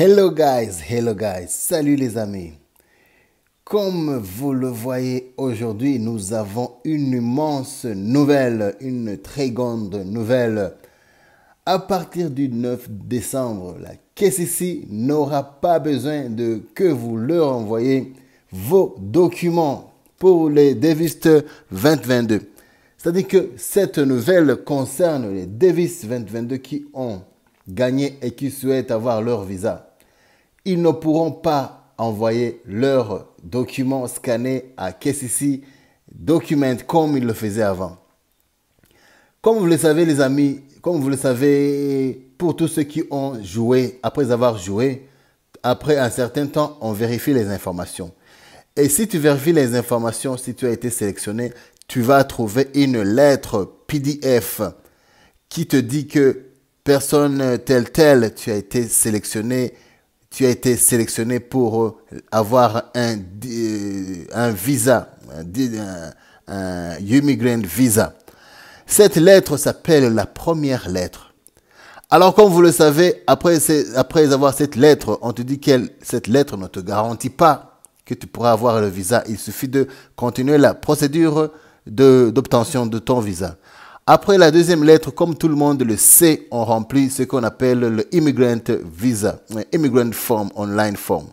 Hello guys, salut les amis. Comme vous le voyez aujourd'hui, nous avons une immense nouvelle, une très grande nouvelle. À partir du 9 décembre, la KCC n'aura pas besoin de que vous leur envoyez vos documents pour les Davis 2022. C'est-à-dire que cette nouvelle concerne les Davis 2022 qui ont gagné et qui souhaitent avoir leur visa. Ils ne pourront pas envoyer leurs documents scannés à KCC Document comme ils le faisaient avant. Comme vous le savez les amis, comme vous le savez, pour tous ceux qui ont joué, après avoir joué, après un certain temps, on vérifie les informations. Et si tu vérifies les informations, si tu as été sélectionné, tu vas trouver une lettre PDF qui te dit que personne telle, tu as été sélectionné pour avoir un visa, un immigrant visa. Cette lettre s'appelle la première lettre. Alors, comme vous le savez, après avoir cette lettre, on te dit que cette lettre ne te garantit pas que tu pourras avoir le visa. Il suffit de continuer la procédure d'obtention de ton visa. Après la deuxième lettre, comme tout le monde le sait, on remplit ce qu'on appelle le Immigrant Visa, Immigrant Form, Online Form.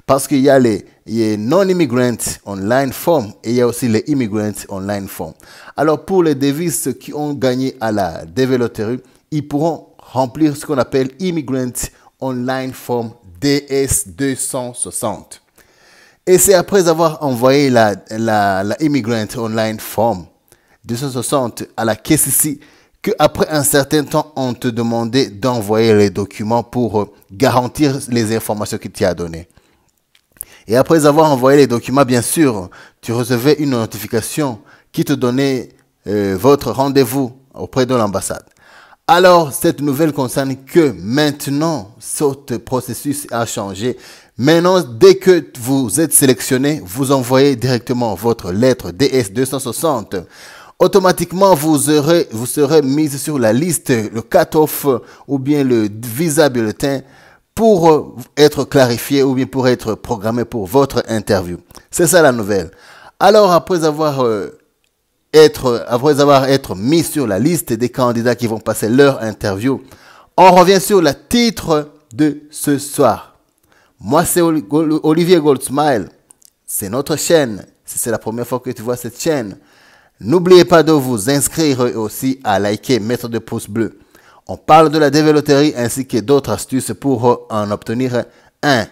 Parce qu'il y a les Non-Immigrant Online Form et il y a aussi les Immigrant Online Form. Alors pour les Davis qui ont gagné à la Davis Lottery, ils pourront remplir ce qu'on appelle Immigrant Online Form DS260. Et c'est après avoir envoyé la Immigrant Online Form 260 à la KCC qu'après un certain temps, on te demandait d'envoyer les documents pour garantir les informations que tu as données. Et après avoir envoyé les documents, bien sûr, tu recevais une notification qui te donnait votre rendez-vous auprès de l'ambassade. Alors, cette nouvelle concerne que maintenant, ce processus a changé. Maintenant, dès que vous êtes sélectionné, vous envoyez directement votre lettre DS260. Automatiquement, vous serez mis sur la liste, le cut-off ou bien le visa bulletin pour être clarifié ou bien pour être programmé pour votre interview. C'est ça la nouvelle. Alors, après avoir été mis sur la liste des candidats qui vont passer leur interview, on revient sur le titre de ce soir. Moi, c'est Olivier Goldsmile. C'est notre chaîne. Si c'est la première fois que tu vois cette chaîne, n'oubliez pas de vous inscrire et aussi à liker, mettre de pouces bleus. On parle de la Davis Lottery ainsi que d'autres astuces pour en obtenir un.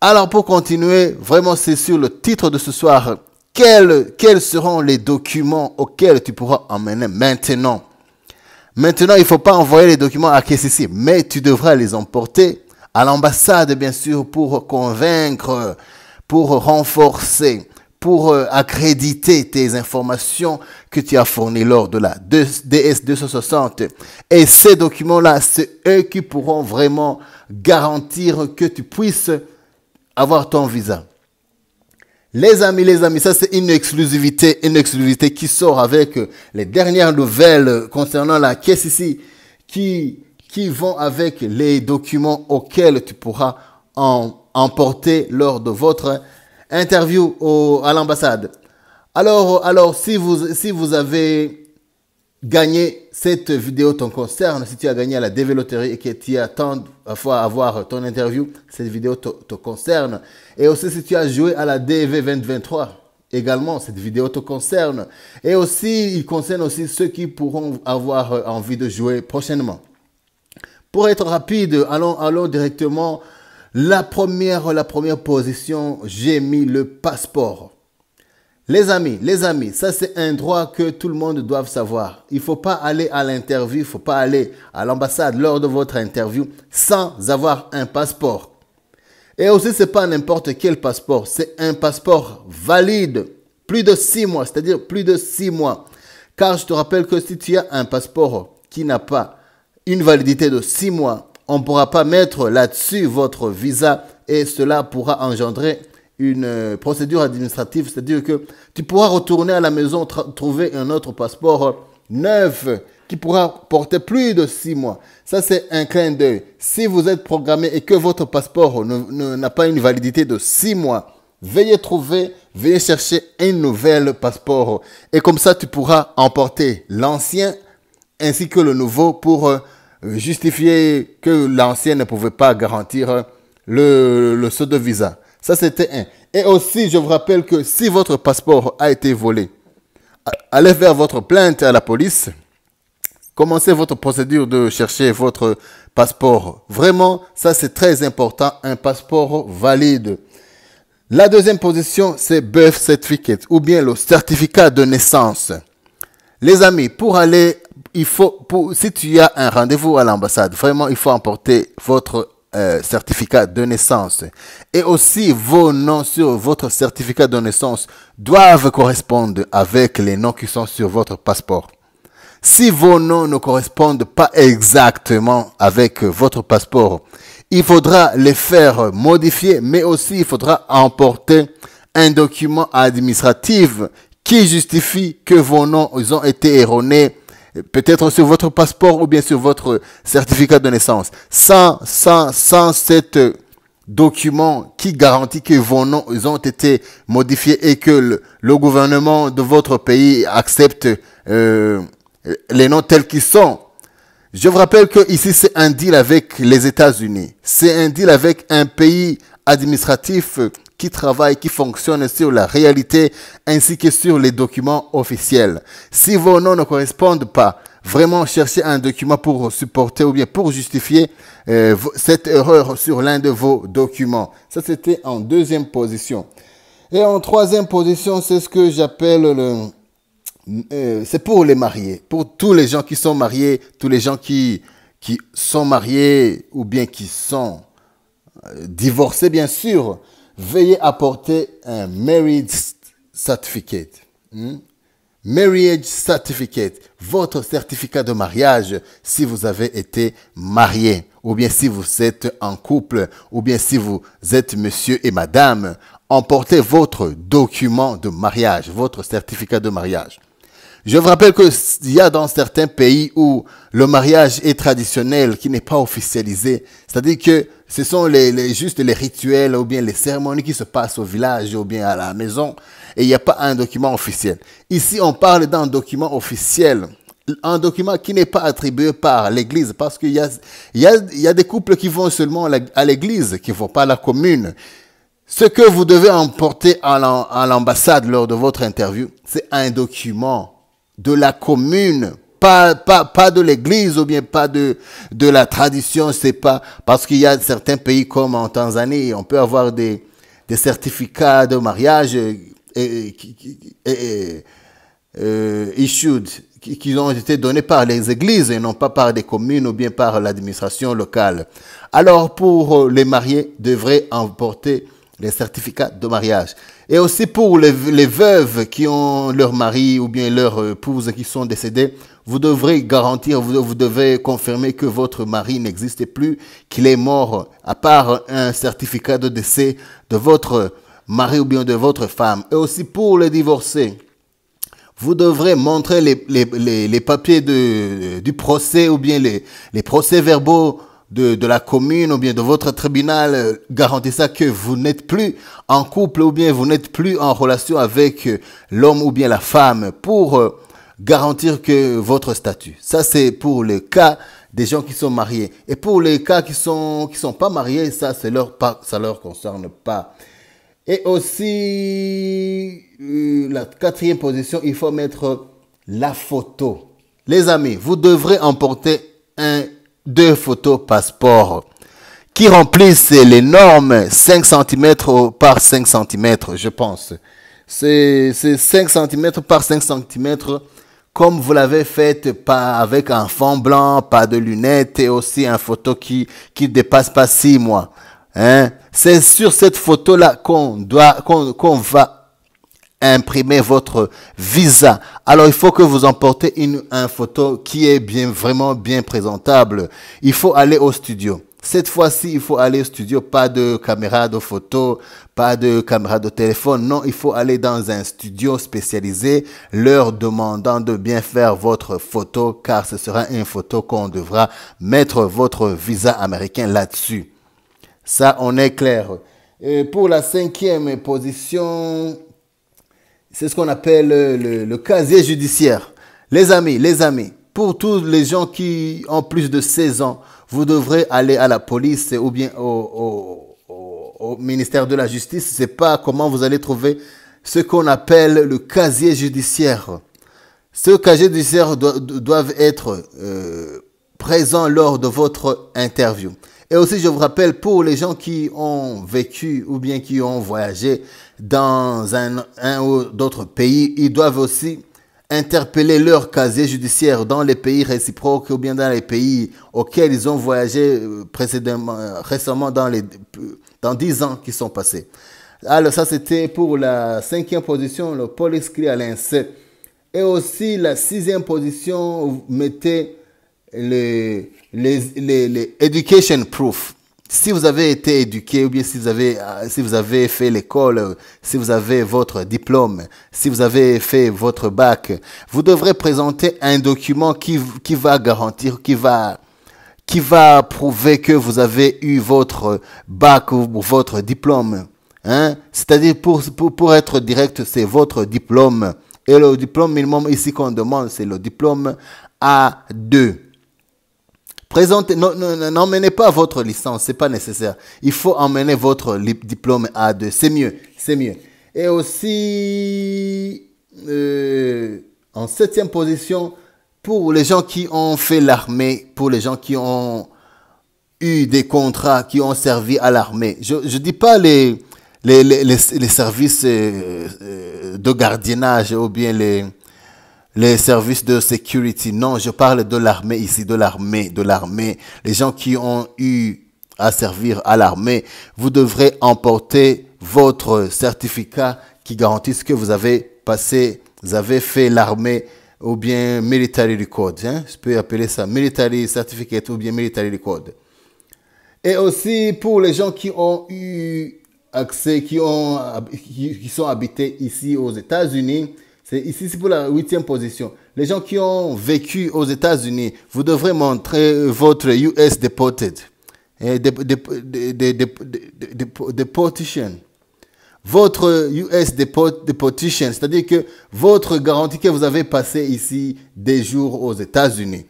Alors pour continuer, vraiment c'est sur le titre de ce soir. Quels seront les documents auxquels tu pourras emmener maintenant? Maintenant, il ne faut pas envoyer les documents à KCC, mais tu devras les emporter à l'ambassade, bien sûr, pour convaincre, pour renforcer, pour accréditer tes informations que tu as fournies lors de la DS260. Et ces documents-là, c'est eux qui pourront vraiment garantir que tu puisses avoir ton visa. Les amis, ça c'est une exclusivité qui sort avec les dernières nouvelles concernant la KCC qui vont avec les documents auxquels tu pourras emporter lors de votre interview à l'ambassade. Alors si vous avez gagné cette vidéo te concerne, si tu as gagné à la Davis Lottery et que tu attends à avoir ton interview, cette vidéo te concerne. Et aussi si tu as joué à la DV 2023, également cette vidéo te concerne. Et aussi, il concerne aussi ceux qui pourront avoir envie de jouer prochainement. Pour être rapide, allons directement. La première position, j'ai mis le passeport. Les amis, ça c'est un droit que tout le monde doit savoir. Il ne faut pas aller à l'interview, il ne faut pas aller à l'ambassade lors de votre interview sans avoir un passeport. Et aussi, ce n'est pas n'importe quel passeport, c'est un passeport valide, plus de 6 mois, c'est-à-dire plus de 6 mois. Car je te rappelle que si tu as un passeport qui n'a pas une validité de 6 mois, on ne pourra pas mettre là-dessus votre visa et cela pourra engendrer une procédure administrative, c'est-à-dire que tu pourras retourner à la maison, trouver un autre passeport neuf qui pourra porter plus de 6 mois. Ça, c'est un clin d'œil. Si vous êtes programmé et que votre passeport n'a pas une validité de 6 mois, veuillez chercher un nouvel passeport. Et comme ça, tu pourras emporter l'ancien ainsi que le nouveau pour justifier que l'ancien ne pouvait pas garantir le saut de visa. Ça, c'était un. Et aussi, je vous rappelle que si votre passeport a été volé, allez faire votre plainte à la police. Commencez votre procédure de chercher votre passeport. Vraiment, ça c'est très important, un passeport valide. La deuxième position, c'est birth certificate ou bien le certificat de naissance. Les amis, pour aller, si tu as un rendez-vous à l'ambassade, vraiment, il faut emporter votre certificat de naissance. Et aussi, vos noms sur votre certificat de naissance doivent correspondre avec les noms qui sont sur votre passeport. Si vos noms ne correspondent pas exactement avec votre passeport, il faudra les faire modifier, mais aussi il faudra emporter un document administratif qui justifie que vos noms ont été erronés, peut-être sur votre passeport ou bien sur votre certificat de naissance. Sans cet document qui garantit que vos noms ont été modifiés et que le gouvernement de votre pays accepte les noms tels qu'ils sont. Je vous rappelle que ici c'est un deal avec les États-Unis. C'est un deal avec un pays administratif qui travaille, qui fonctionne sur la réalité ainsi que sur les documents officiels. Si vos noms ne correspondent pas, vraiment cherchez un document pour supporter ou bien pour justifier cette erreur sur l'un de vos documents. Ça, c'était en deuxième position. Et en troisième position, c'est ce que j'appelle c'est pour les mariés, pour tous les gens qui sont mariés, tous les gens qui sont mariés ou bien qui sont divorcés, bien sûr. Veuillez apporter un marriage certificate. Marriage certificate, votre certificat de mariage si vous avez été marié, ou bien si vous êtes en couple, ou bien si vous êtes monsieur et madame, emportez votre document de mariage, votre certificat de mariage. Je vous rappelle qu'il y a dans certains pays où le mariage est traditionnel, qui n'est pas officialisé. C'est-à-dire que ce sont juste les rituels ou bien les cérémonies qui se passent au village ou bien à la maison et il n'y a pas un document officiel. Ici, on parle d'un document officiel, un document qui n'est pas attribué par l'église parce qu'il y a des couples qui vont seulement à l'église, qui ne vont pas à la commune. Ce que vous devez emporter à l'ambassade lors de votre interview, c'est un document de la commune, pas de l'église ou bien pas de la tradition, c'est pas parce qu'il y a certains pays comme en Tanzanie, on peut avoir des certificats de mariage issued qui ont été donnés par les églises et non pas par des communes ou bien par l'administration locale. Alors pour les mariés, devraient emporter les certificats de mariage. Et aussi pour les veuves qui ont leur mari ou bien leur épouse qui sont décédés, vous devrez garantir, vous devez confirmer que votre mari n'existe plus, qu'il est mort, à part un certificat de décès de votre mari ou bien de votre femme. Et aussi pour les divorcés, vous devrez montrer les papiers du procès ou bien les procès-verbaux de la commune ou bien de votre tribunal, garantissant que vous n'êtes plus en couple ou bien vous n'êtes plus en relation avec l'homme ou bien la femme pour garantir que votre statut. Ça, c'est pour le cas des gens qui sont mariés. Et pour les cas qui sont pas mariés, ça leur concerne pas. Et aussi, la quatrième position, il faut mettre la photo. Les amis, vous devrez emporter deux photos passeport qui remplissent les normes 5 cm par 5 cm, je pense. C'est 5 cm par 5 cm comme vous l'avez fait, pas avec un fond blanc, pas de lunettes et aussi une photo qui dépasse pas 6 mois. Hein? C'est sur cette photo-là qu'on va imprimer votre visa. Alors, il faut que vous emportez une photo qui est vraiment bien présentable. Il faut aller au studio. cette fois-ci, il faut aller au studio, pas de caméra de photo, pas de caméra de téléphone. Non, il faut aller dans un studio spécialisé, leur demandant de bien faire votre photo, car ce sera une photo qu'on devra mettre votre visa américain là-dessus. Ça, on est clair. Et pour la 5e position, c'est ce qu'on appelle le casier judiciaire. Les amis, pour tous les gens qui ont plus de 16 ans, vous devrez aller à la police ou bien au ministère de la Justice. Je ne sais pas comment vous allez trouver ce qu'on appelle le casier judiciaire. Ce casier judiciaire doit être présent lors de votre interview. Et aussi, je vous rappelle, pour les gens qui ont vécu ou bien qui ont voyagé dans un ou d'autres pays, ils doivent aussi interpeller leur casier judiciaire dans les pays réciproques ou bien dans les pays auxquels ils ont voyagé récemment dans 10 ans qui sont passés. Alors ça, c'était pour la 5e position, le Police Clearance. Et aussi la 6e position, vous mettez les education proof. Si vous avez été éduqué ou bien si vous avez fait l'école, si vous avez votre diplôme, si vous avez fait votre bac, vous devrez présenter un document qui va garantir, qui va prouver que vous avez eu votre bac ou votre diplôme. Hein? C'est-à-dire, pour être direct, c'est votre diplôme. Et le diplôme minimum ici qu'on demande, c'est le diplôme A2. Présentez, n'emmenez pas votre licence, c'est pas nécessaire. Il faut emmener votre diplôme A2, c'est mieux. Et aussi, en 7e position, pour les gens qui ont fait l'armée, pour les gens qui ont eu des contrats, qui ont servi à l'armée. Je dis pas les services de gardiennage ou bien les services de sécurité. Non, je parle de l'armée ici, de l'armée. Les gens qui ont eu à servir à l'armée, vous devrez emporter votre certificat qui garantisse que vous avez fait l'armée ou bien military record. Hein? Je peux appeler ça military certificate ou bien military record. Et aussi pour les gens qui ont eu accès, qui sont habités ici aux États-Unis. C'est pour la 8e position. Les gens qui ont vécu aux États-Unis, vous devrez montrer votre US deported. Deportation. Votre US deportation, c'est-à-dire que votre garantie que vous avez passé ici des jours aux États-Unis.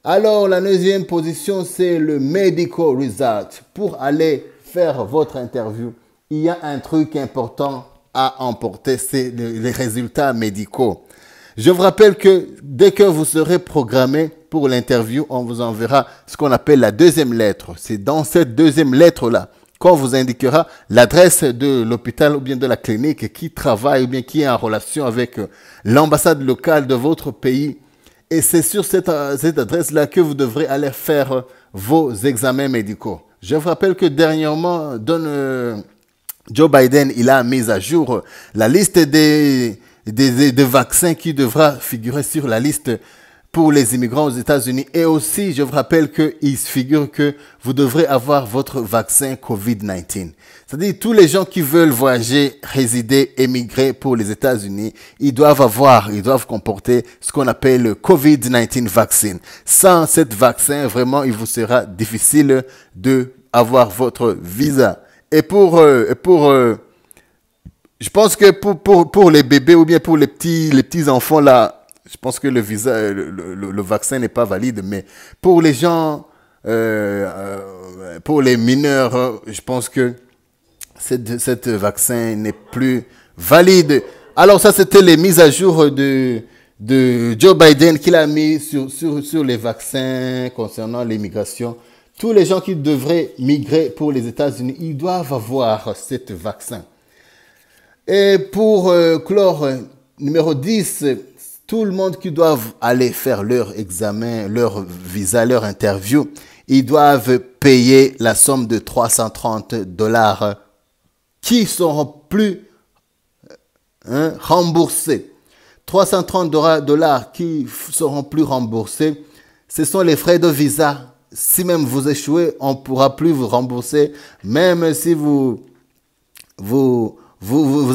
Alors, la 9e position, c'est le medical result. Pour aller faire votre interview, il y a un truc important à emporter, c'est les résultats médicaux. Je vous rappelle que dès que vous serez programmé pour l'interview, on vous enverra ce qu'on appelle la 2e lettre. C'est dans cette 2e lettre-là qu'on vous indiquera l'adresse de l'hôpital ou bien de la clinique qui travaille ou bien qui est en relation avec l'ambassade locale de votre pays. Et c'est sur cette adresse-là que vous devrez aller faire vos examens médicaux. Je vous rappelle que dernièrement, Joe Biden, il a mis à jour la liste des vaccins qui devra figurer sur la liste pour les immigrants aux États-Unis. Et aussi, je vous rappelle qu'il figure que vous devrez avoir votre vaccin COVID-19. C'est-à-dire, tous les gens qui veulent voyager, résider, émigrer pour les États-Unis, ils doivent comporter ce qu'on appelle le COVID-19 vaccine. Sans cette vaccin, vraiment, il vous sera difficile de avoir votre visa. Et je pense que pour les bébés ou bien pour les petits enfants là, je pense que le vaccin n'est pas valide. Mais pour les gens, pour les mineurs, je pense que cette vaccin n'est plus valide. Alors ça, c'était les mises à jour de Joe Biden qu'il a mis sur les vaccins concernant l'immigration. Tous les gens qui devraient migrer pour les États-Unis, ils doivent avoir ce vaccin. Et pour clore, numéro 10, tout le monde qui doit aller faire leur examen, leur visa, leur interview, ils doivent payer la somme de $330 qui seront plus remboursés. $330 qui seront plus remboursés, ce sont les frais de visa. si même vous échouez, on ne pourra plus vous rembourser, même si vous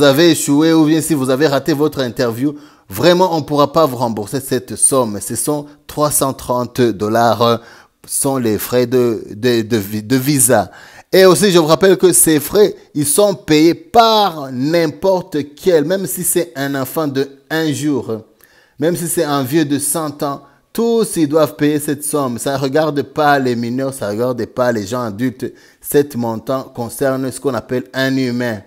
avez échoué ou bien si vous avez raté votre interview. Vraiment, on ne pourra pas vous rembourser cette somme. Ce sont 330 $, sont les frais de visa. Et aussi, je vous rappelle que ces frais, ils sont payés par n'importe quel, même si c'est un enfant de 1 jour, même si c'est un vieux de 100 ans, tous ils doivent payer cette somme. Ça ne regarde pas les mineurs, ça ne regarde pas les gens adultes. Cet montant concerne ce qu'on appelle un humain.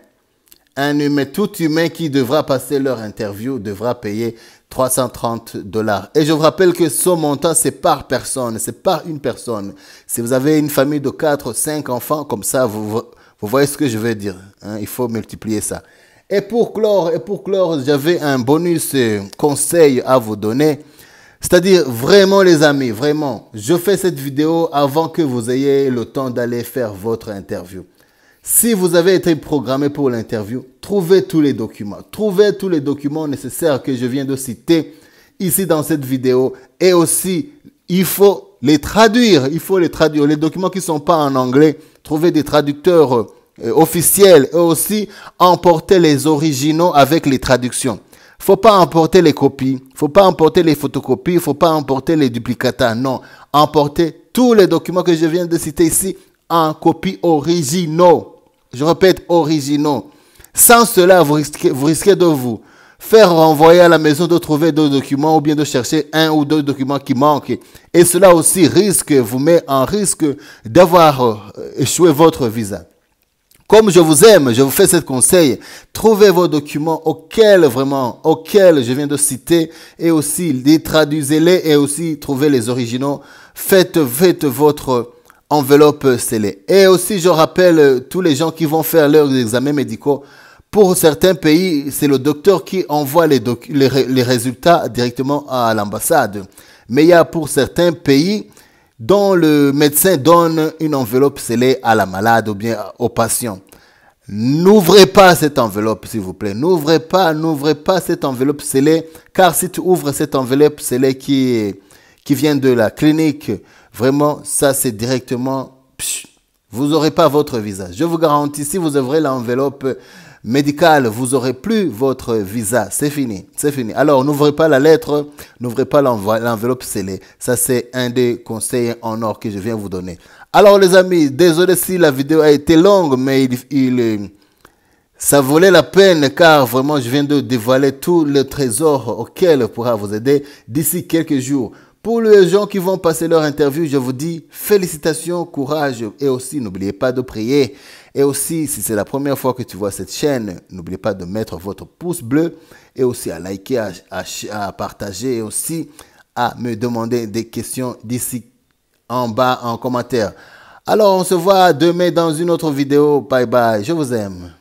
Un humain, tout humain qui devra passer leur interview devra payer 330 $. Et je vous rappelle que ce montant, c'est par personne, c'est par une personne. Si vous avez une famille de 4, 5 enfants, comme ça, vous voyez ce que je veux dire. Hein? Il faut multiplier ça. Et pour clore, j'avais un bonus conseil à vous donner. C'est-à-dire, vraiment les amis, vraiment, je fais cette vidéo avant que vous ayez le temps d'aller faire votre interview. Si vous avez été programmé pour l'interview, trouvez tous les documents. Trouvez tous les documents nécessaires que je viens de citer ici dans cette vidéo. Et aussi, il faut les traduire. Il faut les traduire. Les documents qui ne sont pas en anglais, trouvez des traducteurs officiels. Et aussi, emportez les originaux avec les traductions. Il ne faut pas emporter les copies. Il ne faut pas emporter les photocopies. Il ne faut pas emporter les duplicata. Non. Emportez tous les documents que je viens de citer ici en copie originaux. Je répète, originaux. Sans cela, vous risquez de vous faire renvoyer à la maison, de trouver d'autres documents ou bien de chercher un ou deux documents qui manquent. Et cela aussi vous met en risque d'avoir échoué votre visa. Comme je vous aime, je vous fais ce conseil. Trouvez vos documents auxquels je viens de citer et aussi les traduisez-les et aussi trouvez les originaux. Faites votre enveloppe scellée. Et aussi, je rappelle tous les gens qui vont faire leurs examens médicaux. Pour certains pays, c'est le docteur qui envoie les résultats directement à l'ambassade. Mais il y a pour certains pays dont le médecin donne une enveloppe scellée à la malade ou bien au patient. N'ouvrez pas cette enveloppe, s'il vous plaît. N'ouvrez pas cette enveloppe scellée, car si tu ouvres cette enveloppe scellée qui vient de la clinique, vraiment, ça c'est directement, vous n'aurez pas votre visa. Je vous garantis, si vous ouvrez l'enveloppe médicale, vous n'aurez plus votre visa. C'est fini, c'est fini. Alors, n'ouvrez pas la lettre, n'ouvrez pas l'enveloppe scellée. Ça, c'est un des conseils en or que je viens vous donner. Alors, les amis, désolé si la vidéo a été longue, mais ça valait la peine car vraiment, je viens de dévoiler tout le trésor auquel pourra vous aider d'ici quelques jours. Pour les gens qui vont passer leur interview, je vous dis félicitations, courage et aussi n'oubliez pas de prier. Et aussi, si c'est la première fois que tu vois cette chaîne, n'oubliez pas de mettre votre pouce bleu et aussi à liker, à partager et aussi à me demander des questions d'ici en bas en commentaire. Alors, on se voit demain dans une autre vidéo. Bye bye, je vous aime.